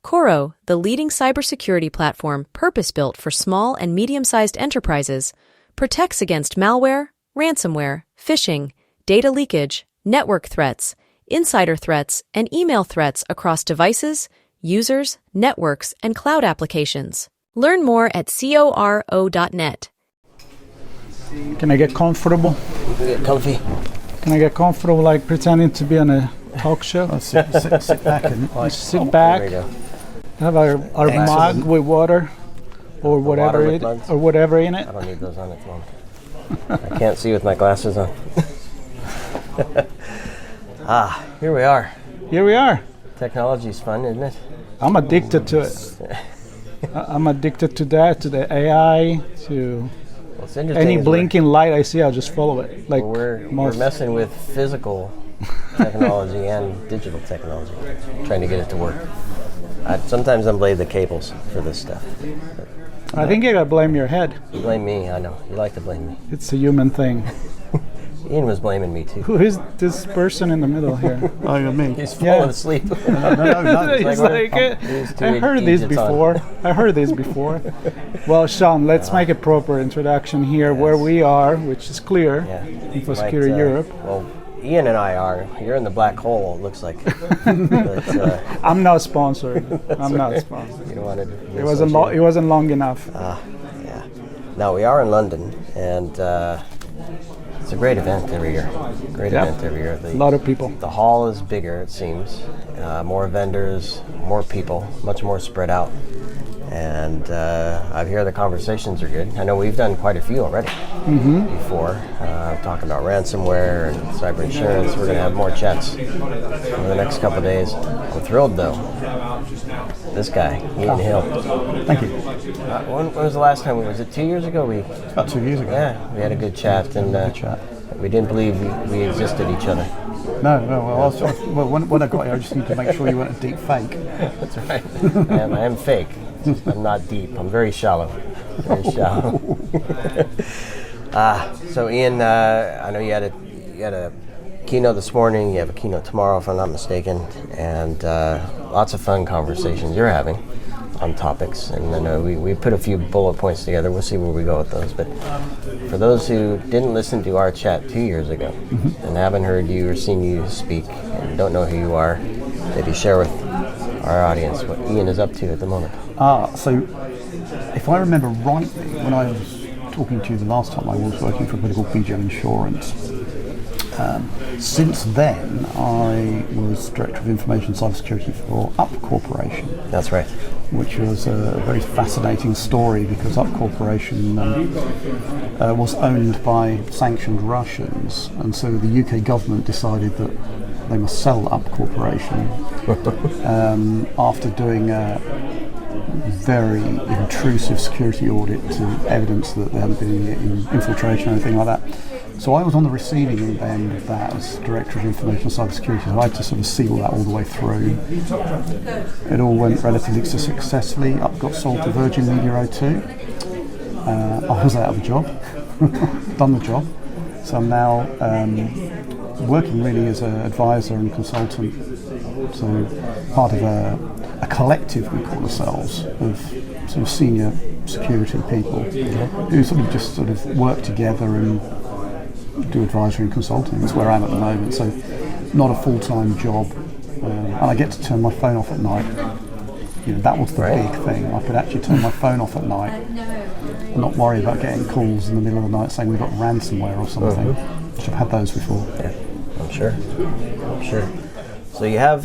Coro, the leading cybersecurity platform purpose-built for small and medium-sized enterprises, protects against malware, ransomware, phishing, data leakage, network threats, insider threats, and email threats across devices, users, networks, and cloud applications. Learn more at coro.net. Can I get comfortable? Get comfy. Can I get comfortable like pretending to be on a talk show? Sit back and sit back. There you go. Have our mug with water or whatever in it. I don't need those on its own. I can't see with my glasses on. Here we are. Here we are. Technology's fun, isn't it? I'm addicted to it. I'm addicted to that, to the AI, to any blinking light I see, I'll just follow it. Like we're messing with physical technology and digital technology, trying to get it to work. Sometimes I blame the cables for this stuff. I think you gotta blame your head. You blame me, I know. You like to blame me. It's a human thing. Ian was blaming me too. Who is this person in the middle here? Oh, you're me. He's falling asleep. No. He's like I heard this before. Well, Sean, let's make a proper introduction here where we are, which is clear. Yeah. Infosecurity Europe. Well, Ian and I are. You're in the black hole, it looks like. But, I'm not sponsored. I'm not sponsored. You don't want to. It wasn't long enough. Yeah. No, we are in London, and it's a great event every year. A lot of people. The hall is bigger, it seems. More vendors, more people, much more spread out. And I hear the conversations are good. I know we've done quite a few already before, talking about ransomware and cyber insurance. We're going to have more chats over the next couple of days. I'm thrilled, though. This guy, Ian Hill. Thank you. When was the last time was it 2 years ago? About 2 years ago. Yeah, we had a good chat, and we didn't believe we existed each other. No. Well, when I got here, I just need to make sure you weren't a deep fake. That's right. I am fake. I'm not deep. I'm very shallow. So Ian, I know you had a keynote this morning. You have a keynote tomorrow, if I'm not mistaken, and lots of fun conversations you're having on topics. And I know we put a few bullet points together. We'll see where we go with those. But for those who didn't listen to our chat 2 years ago and haven't heard you or seen you speak and don't know who you are, maybe share with our audience what Ian is up to at the moment. So if I remember rightly, when I was talking to you the last time, I was working for a company called BJ Insurance. Since then, I was Director of Information Cybersecurity for Up Corporation. That's right. Which was a very fascinating story because Up Corporation was owned by sanctioned Russians, and so the UK government decided that they must sell Up Corporation after doing a very intrusive security audit to evidence that there hadn't been any infiltration or anything like that. So I was on the receiving end of that as Director of Information Cybersecurity, so I had to sort of see all that all the way through. It all went relatively successfully. Up got sold to Virgin Media O2. I was out of a job, done the job. So I'm now working really as an advisor and consultant, so part of a collective, we call ourselves, of sort of senior security people who sort of work together and do advisory and consulting. That's where I am at the moment, so not a full-time job, and I get to turn my phone off at night. That was the big thing. I could actually turn my phone off at night and not worry about getting calls in the middle of the night saying we've got ransomware or something. Which I've had those before. Yeah, I'm sure. So you had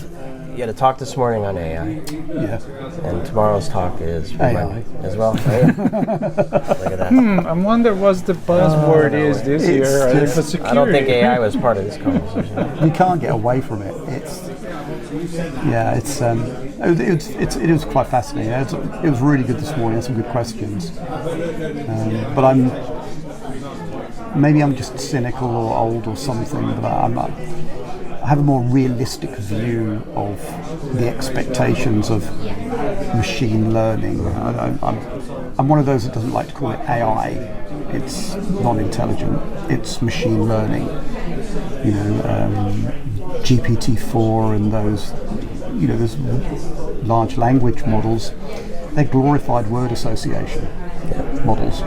a talk this morning on AI. Yeah. And tomorrow's talk is AI as well. Look at that. I wonder what the buzzword is this year. Infosecurity. I don't think AI was part of this conversation. You can't get away from it. It was quite fascinating. It was really good this morning. I had some good questions. But maybe I'm just cynical or old or something, but I have a more realistic view of the expectations of machine learning. I'm one of those that doesn't like to call it AI. It's non-intelligent. It's machine learning. GPT-4 and those. There's large language models, they're glorified word association models.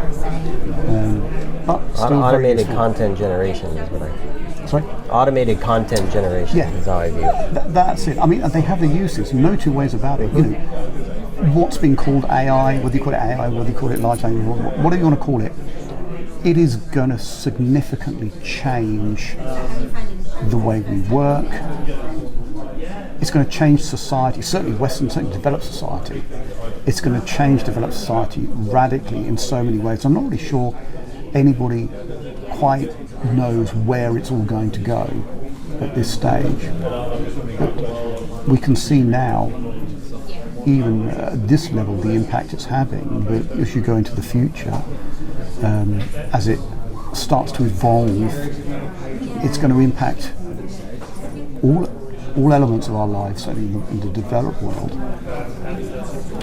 But still automated content generation is what I... Sorry? Automated content generation is how I view it. That's it. I mean, they have the uses, no two ways about it. You know, what's been called AI, whether you call it AI, whether you call it large language model, whatever you want to call it, it is going to significantly change the way we work. It's going to change society, certainly Western, certainly developed society. It's going to change developed society radically in so many ways. I'm not really sure anybody quite knows where it's all going to go at this stage. But we can see now, even at this level, the impact it's having. But as you go into the future, as it starts to evolve, it's going to impact all elements of our lives, certainly in the developed world.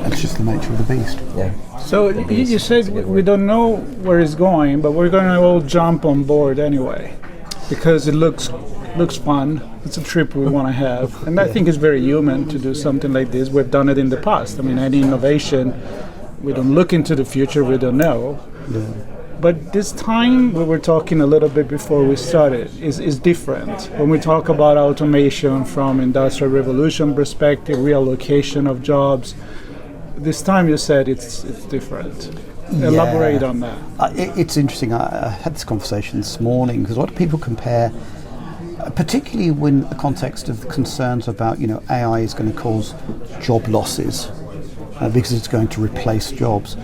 It's just the nature of the beast. Yeah. So you said we don't know where it's going, but we're going to all jump on board anyway, because it looks fun. It's a trip we want to have, and I think it's very human to do something like this. We've done it in the past. I mean, any innovation, we don't look into the future, we don't know. Yeah. But this time, we were talking a little bit before we started, is different. When we talk about automation from industrial revolution perspective, reallocation of jobs, this time you said it's different. Elaborate on that. It's interesting. I had this conversation this morning because a lot of people compare, particularly in the context of the concerns about, AI is going to cause job losses because it's going to replace jobs.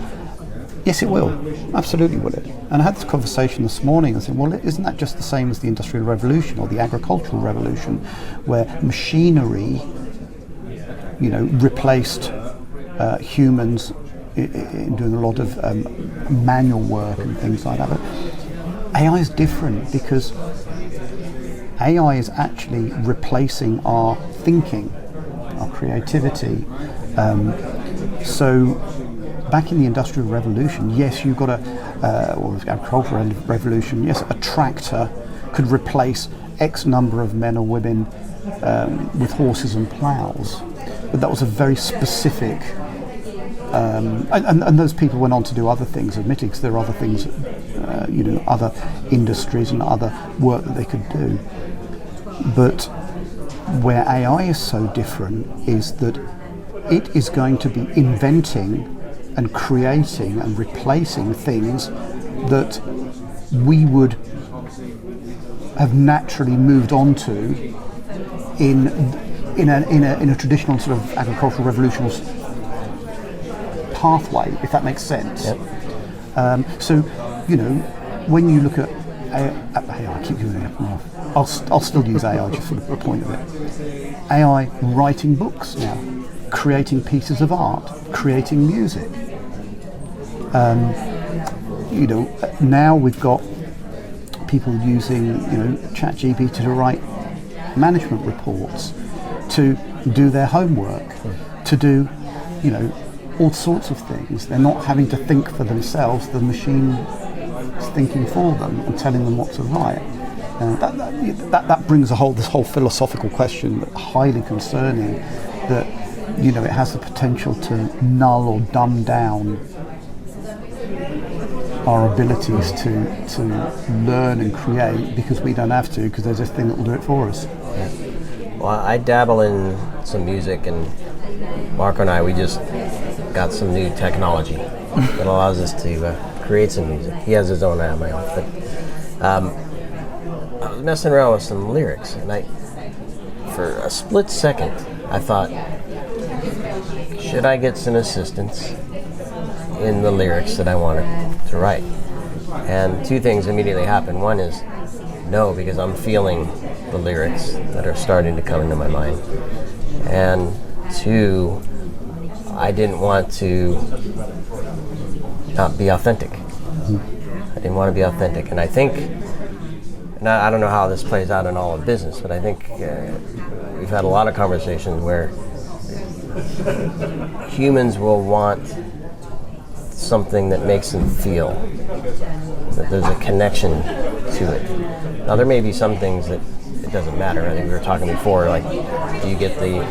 Yes, it will. Absolutely will it. And I had this conversation this morning and said, well, isn't that just the same as the Industrial Revolution or the Agricultural Revolution, where machinery, replaced humans in doing a lot of manual work and things like that. But AI is different because AI is actually replacing our thinking, our creativity. So back in the Industrial Revolution, yes, you've got or the Agricultural Revolution, yes, a tractor could replace X number of men or women with horses and ploughs. But that was a very specific, and those people went on to do other things, admittedly, because there are other things, other industries and other work that they could do. But where AI is so different is that it is going to be inventing and creating and replacing things that we would have naturally moved on to in a traditional sort of agricultural revolution pathway, if that makes sense. Yep. So, when you look at AI, I keep using it. I'll still use AI just for the point of it. AI writing books now, creating pieces of art, creating music. Now we've got people using, ChatGPT to write management reports, to do their homework, to do, all sorts of things. They're not having to think for themselves. The machine is thinking for them and telling them what to write. That brings this whole philosophical question, highly concerning, that it has the potential to null or dumb down our abilities to learn and create, because we don't have to, because there's this thing that will do it for us. Yeah. Well, I dabble in some music, and Marco and we just got some new technology that allows us to create some music. He has his own, I have my own. But I was messing around with some lyrics, and for a split second, I thought, should I get some assistance in the lyrics that I wanted to write? And two things immediately happened. One is no, because I'm feeling the lyrics that are starting to come into my mind. And two, I didn't want to not be authentic. I didn't want to be authentic. And I think, and I don't know how this plays out in all of business, but I think we've had a lot of conversations where humans will want something that makes them feel that there's a connection to it. Now, there may be some things that it doesn't matter. I think we were talking before, like, do you get the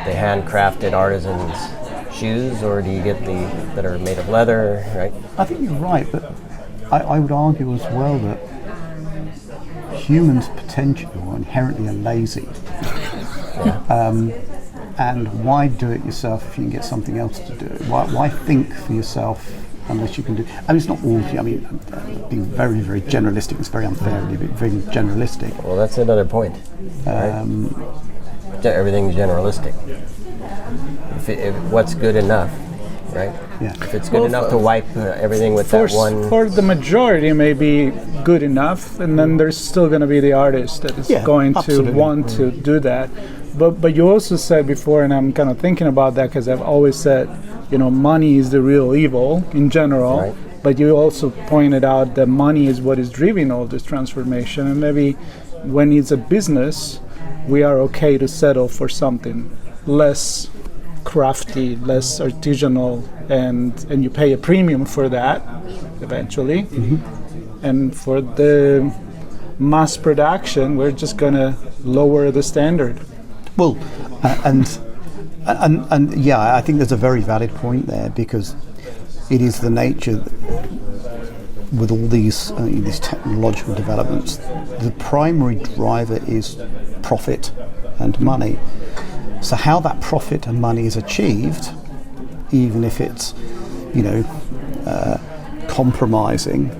the handcrafted artisans' shoes, or do you get the that are made of leather, right? I think you're right, but I would argue as well that humans potentially or inherently are lazy. And why do it yourself if you can get something else to do it? Why think for yourself unless you can do? I mean, it's not all. I mean, being very, very generalistic. It's very unfair, very generalistic. Well, that's another point. Everything's generalistic. If what's good enough, right? Yeah. If it's good enough to wipe everything with that one. For the majority, it may be good enough, and then there's still going to be the artist that is going to want to do that. But you also said before, and I'm kind of thinking about that because I've always said, money is the real evil in general. Right. But you also pointed out that money is what is driving all this transformation, and maybe when it's a business, we are okay to settle for something less crafty, less artisanal, and you pay a premium for that eventually. Mm-hmm. And for the mass production, we're just going to lower the standard. Well, and yeah, I think there's a very valid point there, because it is the nature with all these technological developments. The primary driver is profit and money. So how that profit and money is achieved, even if it's, compromising,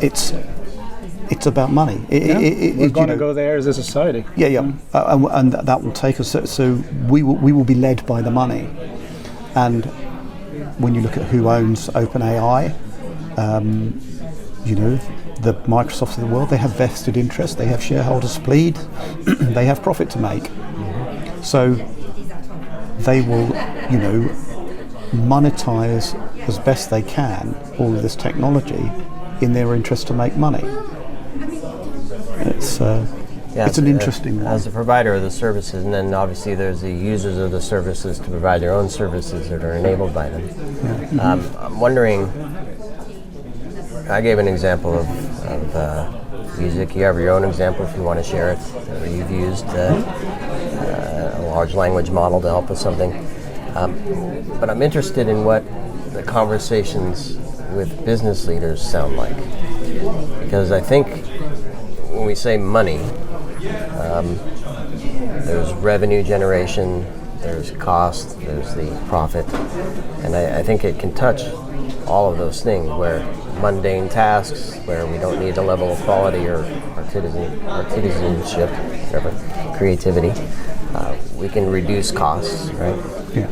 it's about money. We're going to go there as a society. Yeah. And that will take us. So we will be led by the money. And when you look at who owns OpenAI, the Microsofts of the world, they have vested interest, they have shareholder spleen, they have profit to make. So they will, monetize as best they can all of this technology in their interest to make money. It's an interesting one. As a provider of the services, and then obviously there's the users of the services to provide their own services that are enabled by them. Yeah. I'm wondering, I gave an example of music. You have your own example if you want to share it, where you've used a large language model to help with something. But I'm interested in what the conversations with business leaders sound like. Because I think when we say money, there's revenue generation, there's cost, there's the profit, and I think it can touch all of those things, where mundane tasks, where we don't need a level of quality or artisanship, whatever, creativity, we can reduce costs, right? Yeah.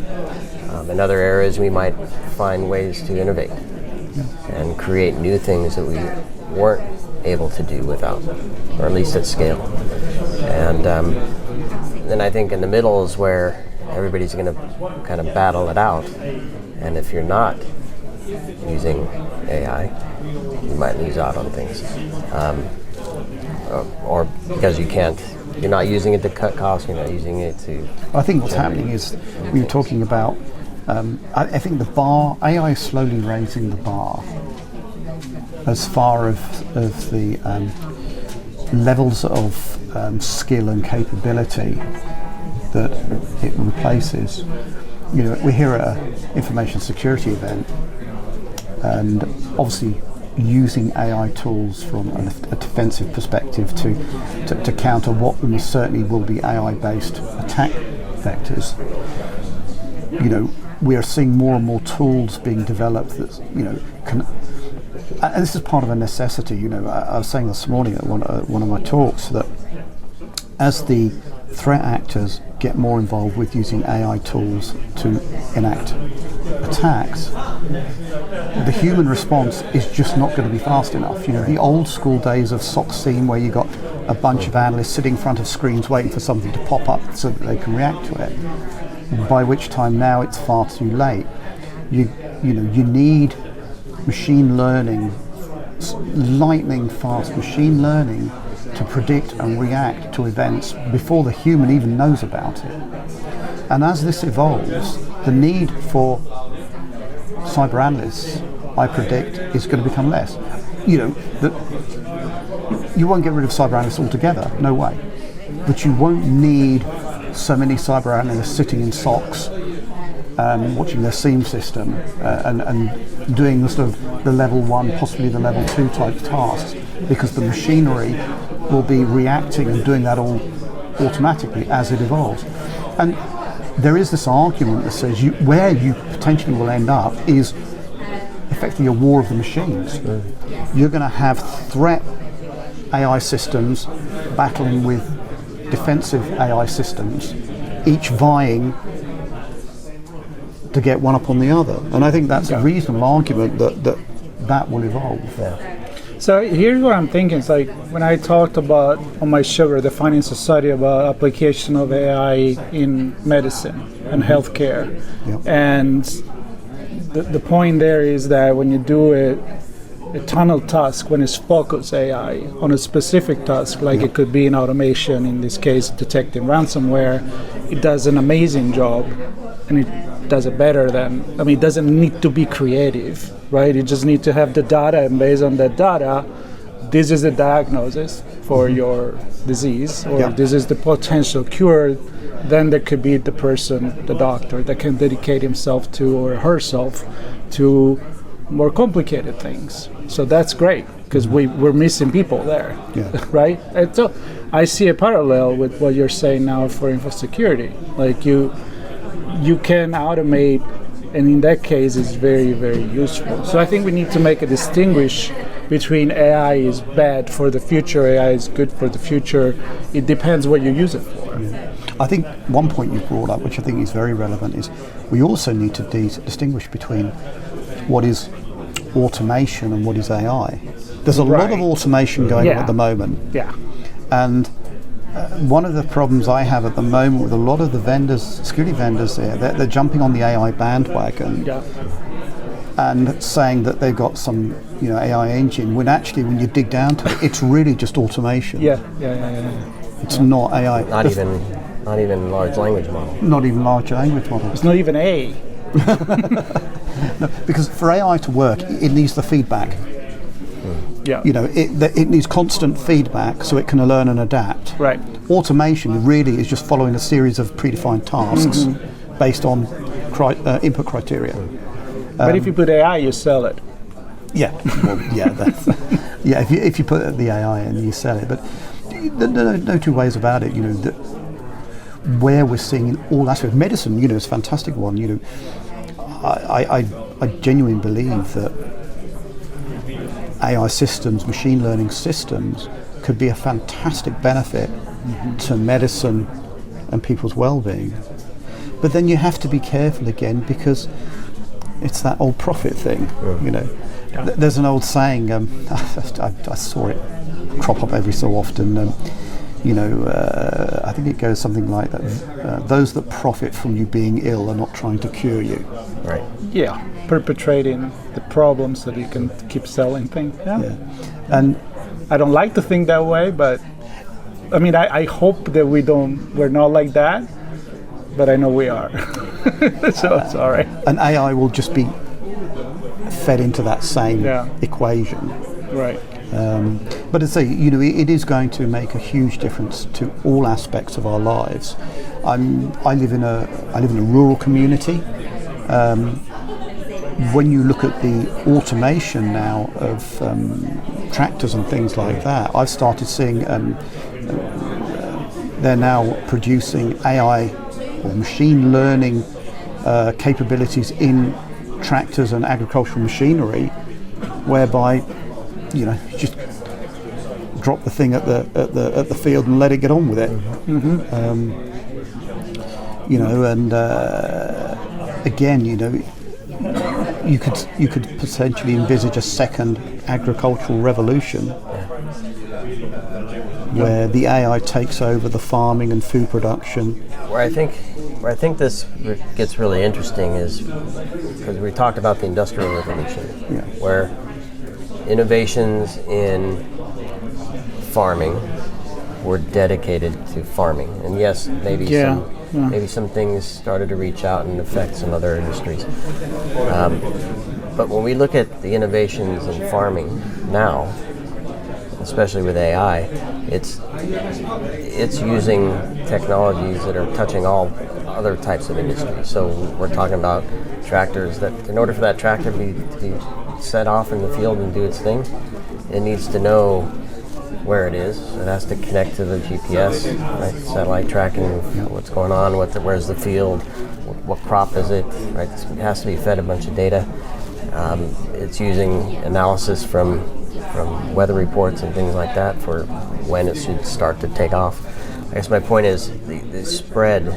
In other areas, we might find ways to innovate and create new things that we weren't able to do without, or at least at scale. And then I think in the middle is where everybody's going to kind of battle it out. And if you're not using AI, you might lose out on things. Or because you're not using it to cut costs, you're not using it to... I think what's happening is, we were talking about, I think the bar, AI is slowly raising the bar as far of the levels of skill and capability that it replaces. We're here at an information security event, and obviously using AI tools from a defensive perspective to counter what almost certainly will be AI-based attack vectors. We are seeing more and more tools being developed that can. And this is part of a necessity. I was saying this morning at one of my talks that as the threat actors get more involved with using AI tools to enact attacks, the human response is just not going to be fast enough. The old school days of SOC scene, where you got a bunch of analysts sitting in front of screens waiting for something to pop up so that they can react to it, by which time now it's far too late. You need machine learning, lightning fast machine learning, to predict and react to events before the human even knows about it. And as this evolves, the need for cyber analysts, I predict, is going to become less. You won't get rid of cyber analysts altogether, no way. But you won't need so many cyber analysts sitting in SOCs, watching their SIEM system and doing the sort of the level 1, possibly the level 2 type tasks, because the machinery will be reacting and doing that all automatically as it evolves. And there is this argument that says where you potentially will end up is effectively a war of the machines. You're going to have threat AI systems battling with defensive AI systems, each vying to get one up on the other. And I think that's a reasonable argument that will evolve. Yeah. So here's what I'm thinking. It's like when I talked about on my show, the Finance Society, about application of AI in medicine and healthcare. Yep. And the point there is that when you do a tunnel task, when it's focused AI on a specific task, like it could be in automation, in this case detecting ransomware, it does an amazing job, and it does it better than, it doesn't need to be creative, right? You just need to have the data, and based on that data, this is the diagnosis for your disease, or this is the potential cure. Then there could be the person, the doctor, that can dedicate himself to, or herself to, more complicated things. So that's great, because we're missing people there, right? And so I see a parallel with what you're saying now for Infosecurity. Like you can automate, and in that case it's very, very useful. So I think we need to make a distinguish between AI is bad for the future, AI is good for the future. It depends what you use it for. Yeah. I think one point you brought up, which I think is very relevant, is we also need to distinguish between what is automation and what is AI. There's a lot of automation going on at the moment. Yeah. And one of the problems I have at the moment with a lot of the vendors, security vendors they're jumping on the AI bandwagon and saying that they've got some AI engine, when actually when you dig down to it, it's really just automation. It's not AI. Not even large language model. Not even large language model. It's not even A. No, because for AI to work, it needs the feedback. Yeah. It needs constant feedback so it can learn and adapt. Right. Automation really is just following a series of predefined tasks based on input criteria. But if you put AI, you sell it. Yeah. Well, if you put the AI in, you sell it. But no two ways about it. Where we're seeing in all aspects, medicine, is a fantastic one. I genuinely believe that AI systems, machine learning systems, could be a fantastic benefit to medicine and people's well-being. But then you have to be careful again, because it's that old profit thing. There's an old saying, I saw it crop up every so often. I think it goes something like that. Those that profit from you being ill are not trying to cure you. Right. Yeah, perpetrating the problem so that you can keep selling things. Yeah. And I don't like to think that way, but I hope that we're not like that, but I know we are. So it's all right. And AI will just be fed into that same equation. Right. But as I say, it is going to make a huge difference to all aspects of our lives. I live in a rural community. When you look at the automation now of tractors and things like that, I've started seeing they're now producing AI or machine learning capabilities in tractors and agricultural machinery, whereby just drop the thing at the field and let it get on with it. And again, you could potentially envisage a second agricultural revolution where the AI takes over the farming and food production. Where I think this gets really interesting is because we talked about the Industrial Revolution, where innovations in farming were dedicated to farming, and yes, maybe some things started to reach out and affect some other industries. But when we look at the innovations in farming now, especially with AI, it's using technologies that are touching all other types of industries. So we're talking about tractors that, in order for that tractor to be set off in the field and do its thing, it needs to know where it is. It has to connect to the GPS, right? Satellite tracking what's going on, where's the field, what crop is it, right? It has to be fed a bunch of data. It's using analysis from weather reports and things like that for when it should start to take off. I guess my point is the spread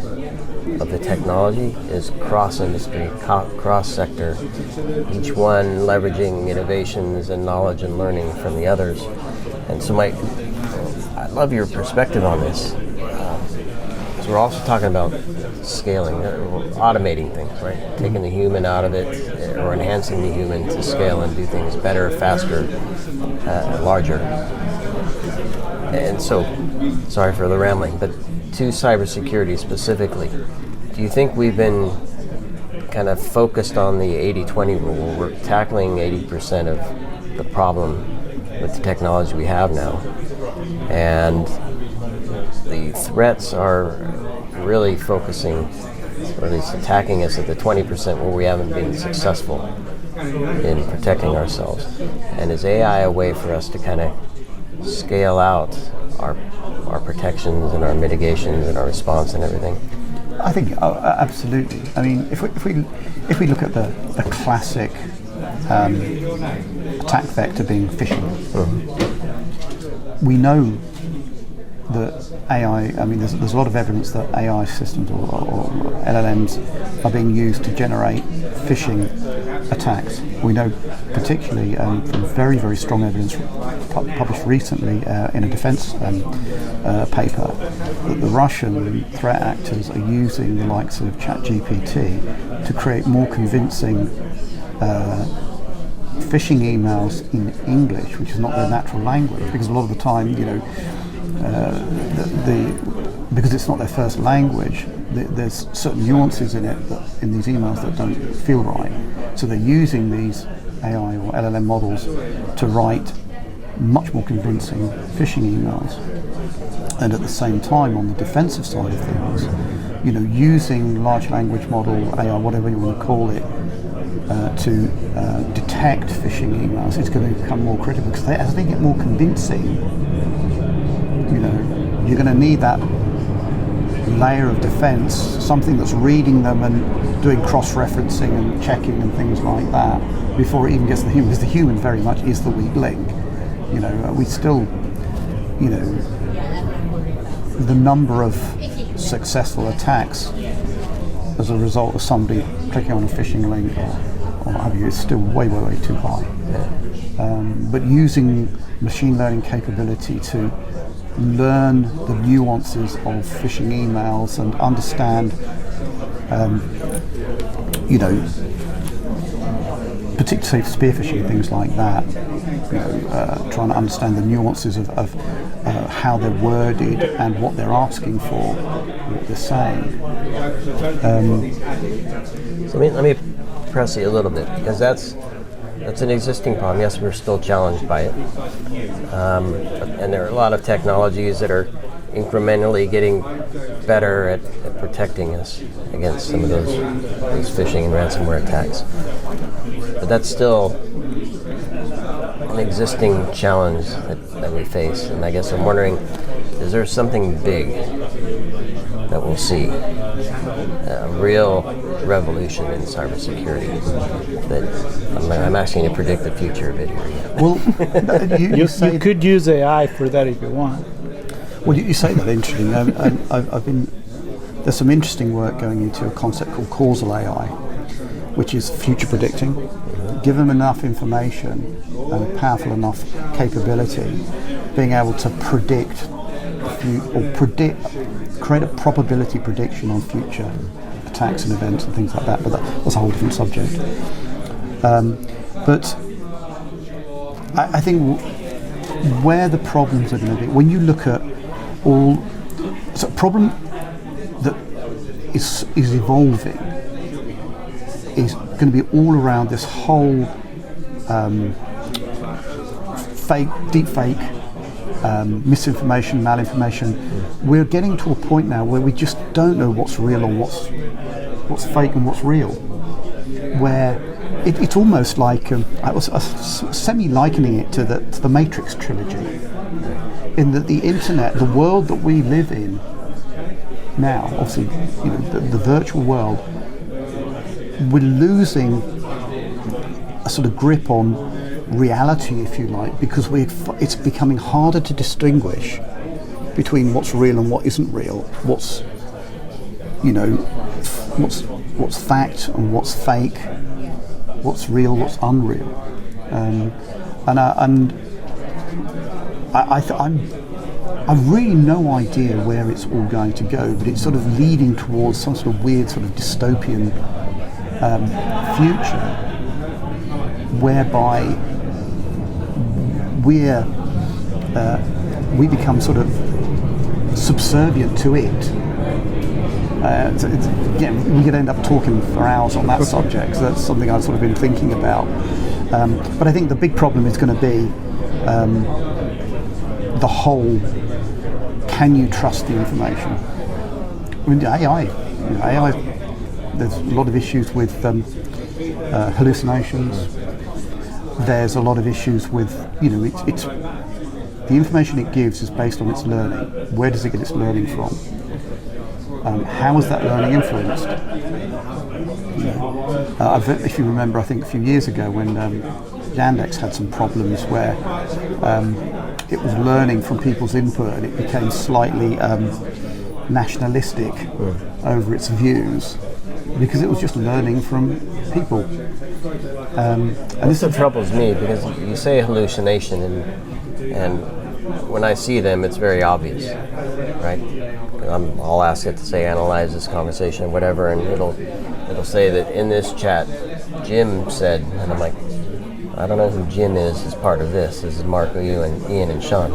of the technology is cross-industry, cross-sector, each one leveraging innovations and knowledge and learning from the others. And so I love your perspective on this. So we're also talking about scaling, automating things, right? Taking the human out of it, or enhancing the human to scale and do things better, faster, larger. And so, sorry for the rambling, but to cybersecurity specifically, do you think we've been kind of focused on the 80-20 rule? We're tackling 80% of the problem with the technology we have now, and the threats are really focusing, or at least attacking us at the 20% where we haven't been successful in protecting ourselves. And is AI a way for us to kind of scale out our protections and our mitigations and our response and everything? I think absolutely. I mean, if we look at the classic attack vector being phishing, we know that AI, I mean, there's a lot of evidence that AI systems or LLMs are being used to generate phishing attacks. We know particularly from very, very strong evidence published recently in a defense paper that the Russian threat actors are using the likes of ChatGPT to create more convincing phishing emails in English, which is not their natural language, because a lot of the time, you know, because it's not their first language, there's certain nuances in it in these emails that don't feel right. So they're using these AI or LLM models to write much more convincing phishing emails. And at the same time, on the defensive side of things, you know, using large language model, AI, whatever you want to call it, to detect phishing emails, it's going to become more critical, because as they get more convincing, you know, you're going to need that layer of defense, something that's reading them and doing cross-referencing and checking and things like that before it even gets to the human, because the human very much is the weak link. You know, we still, you know, the number of successful attacks as a result of somebody clicking on a phishing link or what have you is still way, way, way too high. But using machine learning capability to learn the nuances of phishing emails and understand, you know, particularly spear phishing, things like that, you know, trying to understand the nuances of how they're worded and what they're asking for, what they're saying. So let me press you a little bit, because that's an existing problem. Yes, we're still challenged by it. And there are a lot of technologies that are incrementally getting better at protecting us against some of those phishing and ransomware attacks. But that's still an existing challenge that we face. And I guess I'm wondering, is there something big that we'll see, a real revolution in cybersecurity? That I'm asking you to predict the future a bit here. Well, you could use AI for that if you want. Well, you say that interesting. I've been, there's some interesting work going into a concept called causal AI, which is future predicting. Give them enough information and a powerful enough capability, being able to predict create a probability prediction on future attacks and events and things like that. But that's a whole different subject. But I think where the problems are going to be, when you look at so a problem that is evolving is going to be all around this whole deep fake misinformation, malinformation. We're getting to a point now where we just don't know what's real or what's fake and what's real. Where it's almost like I was semi-likening it to the Matrix trilogy, in that the internet, the world that we live in now, obviously, the virtual world, we're losing a sort of grip on reality, if you like, because it's becoming harder to distinguish between what's real and what isn't real, what's fact and what's fake, what's real, what's unreal, I've really no idea where it's all going to go, but it's sort of leading towards some sort of weird sort of dystopian future, whereby we become sort of subservient to it. We could end up talking for hours on that subject, so that's something I've sort of been thinking about. But I think the big problem is going to be the whole, can you trust the information? I mean, AI, there's a lot of issues with hallucinations. There's a lot of issues with, it's the information it gives is based on its learning. Where does it get its learning from? How is that learning influenced? If you remember, I think a few years ago when Yandex had some problems where it was learning from people's input and it became slightly nationalistic over its views because it was just learning from people. And this troubles me because you say hallucination and when I see them, it's very obvious, right? I'll ask it to say analyze this conversation or whatever, and it'll say that in this chat, Jim said, and I'm like, I don't know who Jim is as part of this. This is Marco, you, and Ian, and Sean.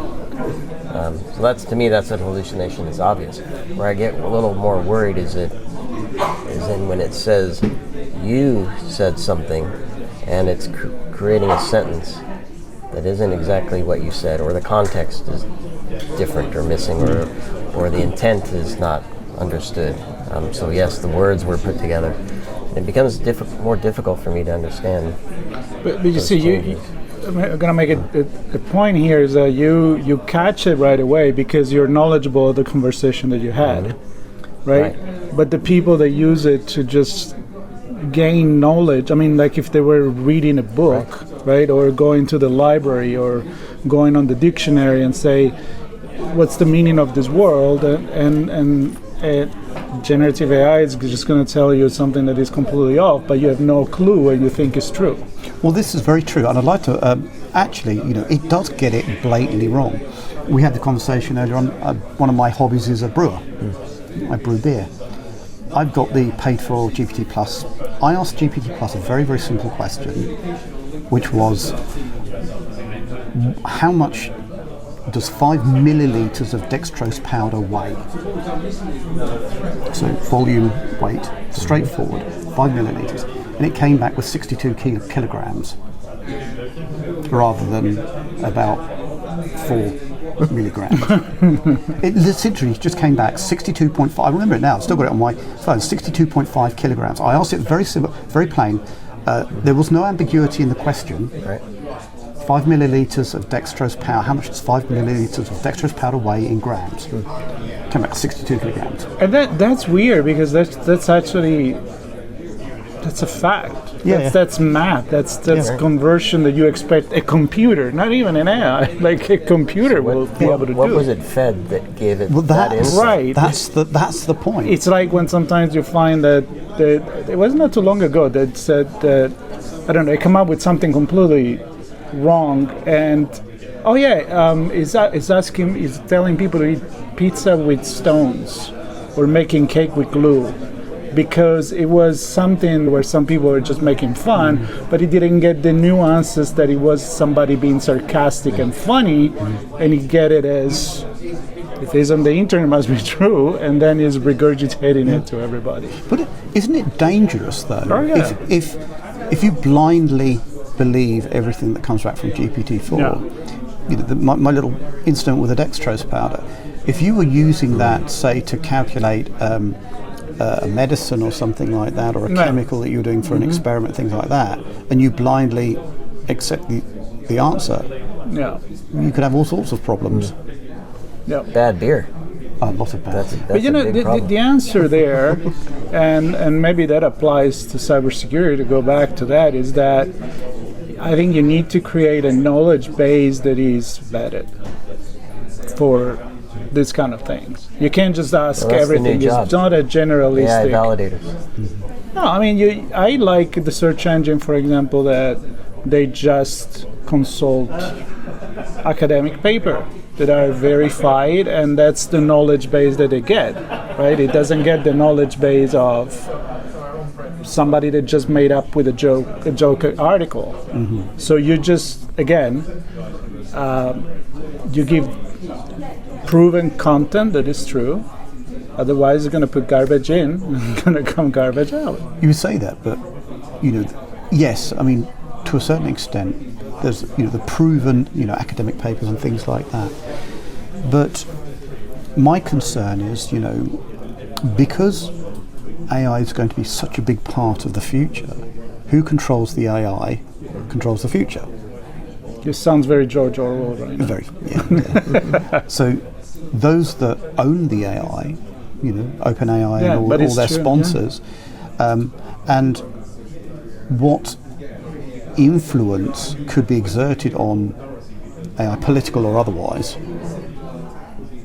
So that's, to me, that's a hallucination. It's obvious. Where I get a little more worried is in when it says you said something, and it's creating a sentence that isn't exactly what you said, or the context is different or missing, or the intent is not understood. So yes, the words were put together. It becomes more difficult for me to understand. But you see, I'm going to make a point here is that you catch it right away because you're knowledgeable of the conversation that you had, right? But the people that use it to just gain knowledge, I mean, like if they were reading a book, right, or going to the library or going on the dictionary and say, what's the meaning of this world, and generative AI is just going to tell you something that is completely off, but you have no clue what you think is true. Well, this is very true, and I'd like to actually, it does get it blatantly wrong. We had the conversation earlier on. One of my hobbies is a brewer. I brew beer. I've got the paid for GPT Plus. I asked GPT Plus a very, very simple question, which was, how much does 5 milliliters of dextrose powder weigh? So volume, weight, straightforward, 5 milliliters. And it came back with 62 kilograms rather than about 4 milligrams. It literally just came back 62.5. I remember it now, I've still got it on my phone, 62.5 kilograms. I asked it very simple, very plain. There was no ambiguity in the question. Right. 5 milliliters of dextrose powder. How much does 5 milliliters of dextrose powder weigh in grams? Came back 62 kilograms. And that's weird because that's actually a fact. That's math. That's conversion that you expect a computer, not even an AI, like a computer will be able to do. What was it fed that gave it that that's insight? Right. That's the point. It's like when sometimes you find that it wasn't not too long ago that said that, I don't know, they come up with something completely wrong, and is telling people to eat pizza with stones or making cake with glue, because it was something where some people were just making fun, but he didn't get the nuances that it was somebody being sarcastic and funny, and he get it as, if it's on the internet, it must be true, and then he's regurgitating it to everybody. But isn't it dangerous though? Oh, yeah. If you blindly believe everything that comes back from GPT-4, my little incident with a dextrose powder. If you were using that, say, to calculate a medicine or something like that, or a chemical that you were doing for an experiment, things like that, and you blindly accept the answer, you could have all sorts of problems. Bad beer. A lot of bad. That's But you know, a big problem. the answer there, and maybe that applies to cybersecurity, to go back to that, is that I think you need to create a knowledge base that is vetted for this kind of things. You can't just ask everything. It's not a generalistic. Validators. No, I mean, I like the search engine, for example, that they just consult academic paper that are verified, and that's the knowledge base that they get, right? It doesn't get the knowledge base of somebody that just made up with a joke article. So you just, again, you give proven content that is true. Otherwise, it's going to put garbage in and going to come garbage out. You would say that, but yes, I mean, to a certain extent, there's the proven academic papers and things like that. But my concern is because AI is going to be such a big part of the future, who controls the AI controls the future. This sounds very George Orwell right now. Very, yeah. So those that own the AI, OpenAI and all their sponsors, and what influence could be exerted on AI, political or otherwise,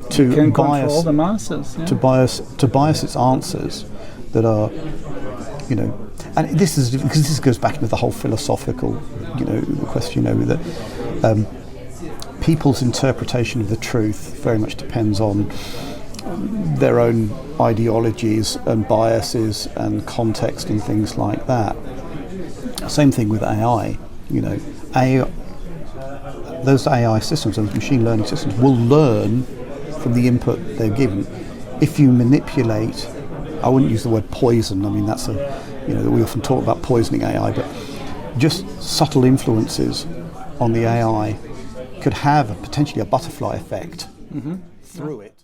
to can bias control the masses, to bias its answers that are, and this is because this goes back into the whole philosophical, question, that people's interpretation of the truth very much depends on their own ideologies and biases and context and things like that. Same thing with AI. Those AI systems, those machine learning systems, will learn from the input they're given. If you manipulate, I wouldn't use the word poison. I mean, that's we often talk about poisoning AI, but just subtle influences on the AI could have potentially a butterfly effect through it.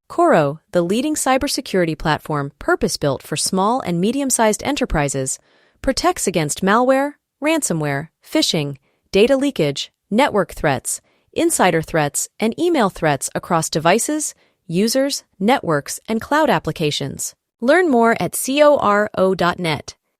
Coro, the leading cybersecurity platform purpose-built for small and medium-sized enterprises, protects against malware, ransomware, phishing, data leakage, network threats, insider threats, and email threats across devices, users, networks, and cloud applications. Learn more at coro.net.